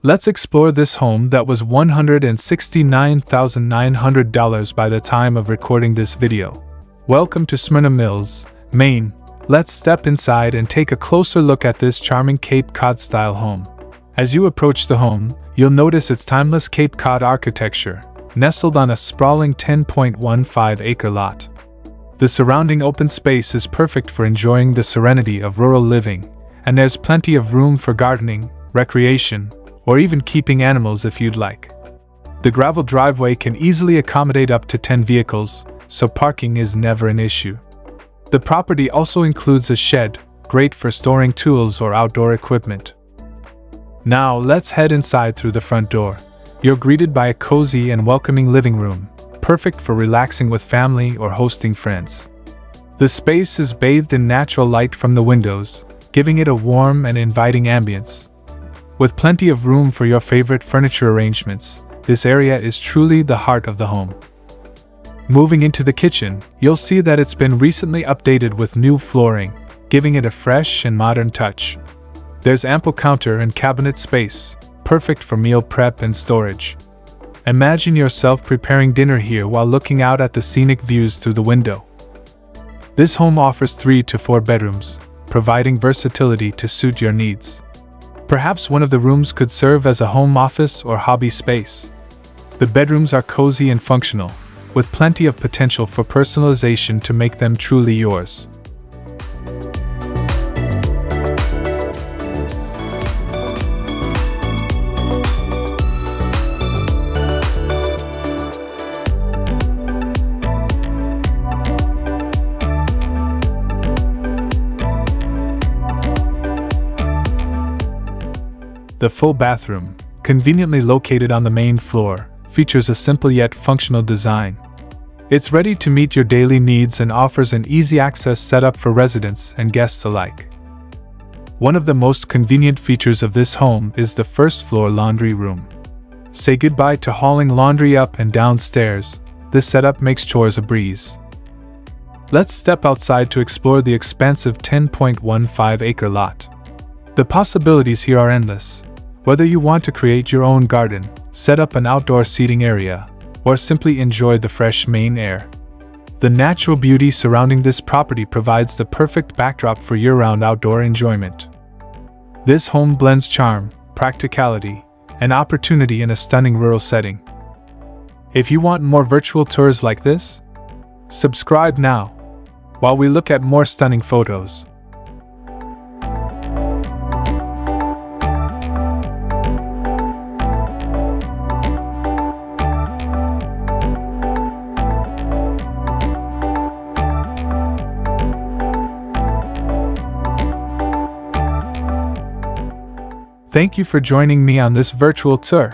Let's explore this home that was $169,900 by the time of recording this video. Welcome to Smyrna Mills, Maine. Let's step inside and take a closer look at this charming Cape Cod-style home. As you approach the home, you'll notice its timeless Cape Cod architecture, nestled on a sprawling 10.15-acre lot. The surrounding open space is perfect for enjoying the serenity of rural living, and there's plenty of room for gardening, recreation, or even keeping animals if you'd like. The gravel driveway can easily accommodate up to 10 vehicles, so parking is never an issue. The property also includes a shed, great for storing tools or outdoor equipment. Now let's head inside through the front door. You're greeted by a cozy and welcoming living room, perfect for relaxing with family or hosting friends. The space is bathed in natural light from the windows, giving it a warm and inviting ambience. With plenty of room for your favorite furniture arrangements, this area is truly the heart of the home. Moving into the kitchen, you'll see that it's been recently updated with new flooring, giving it a fresh and modern touch. There's ample counter and cabinet space, perfect for meal prep and storage. Imagine yourself preparing dinner here while looking out at the scenic views through the window. This home offers 3 to 4 bedrooms, providing versatility to suit your needs. Perhaps one of the rooms could serve as a home office or hobby space. The bedrooms are cozy and functional, with plenty of potential for personalization to make them truly yours. The full bathroom, conveniently located on the main floor, features a simple yet functional design. It's ready to meet your daily needs and offers an easy access setup for residents and guests alike. One of the most convenient features of this home is the first-floor laundry room. Say goodbye to hauling laundry up and down stairs. This setup makes chores a breeze. Let's step outside to explore the expansive 10.15-acre lot. The possibilities here are endless. Whether you want to create your own garden, set up an outdoor seating area, or simply enjoy the fresh Maine air, the natural beauty surrounding this property provides the perfect backdrop for year-round outdoor enjoyment. This home blends charm, practicality, and opportunity in a stunning rural setting. If you want more virtual tours like this, subscribe now, while we look at more stunning photos. Thank you for joining me on this virtual tour.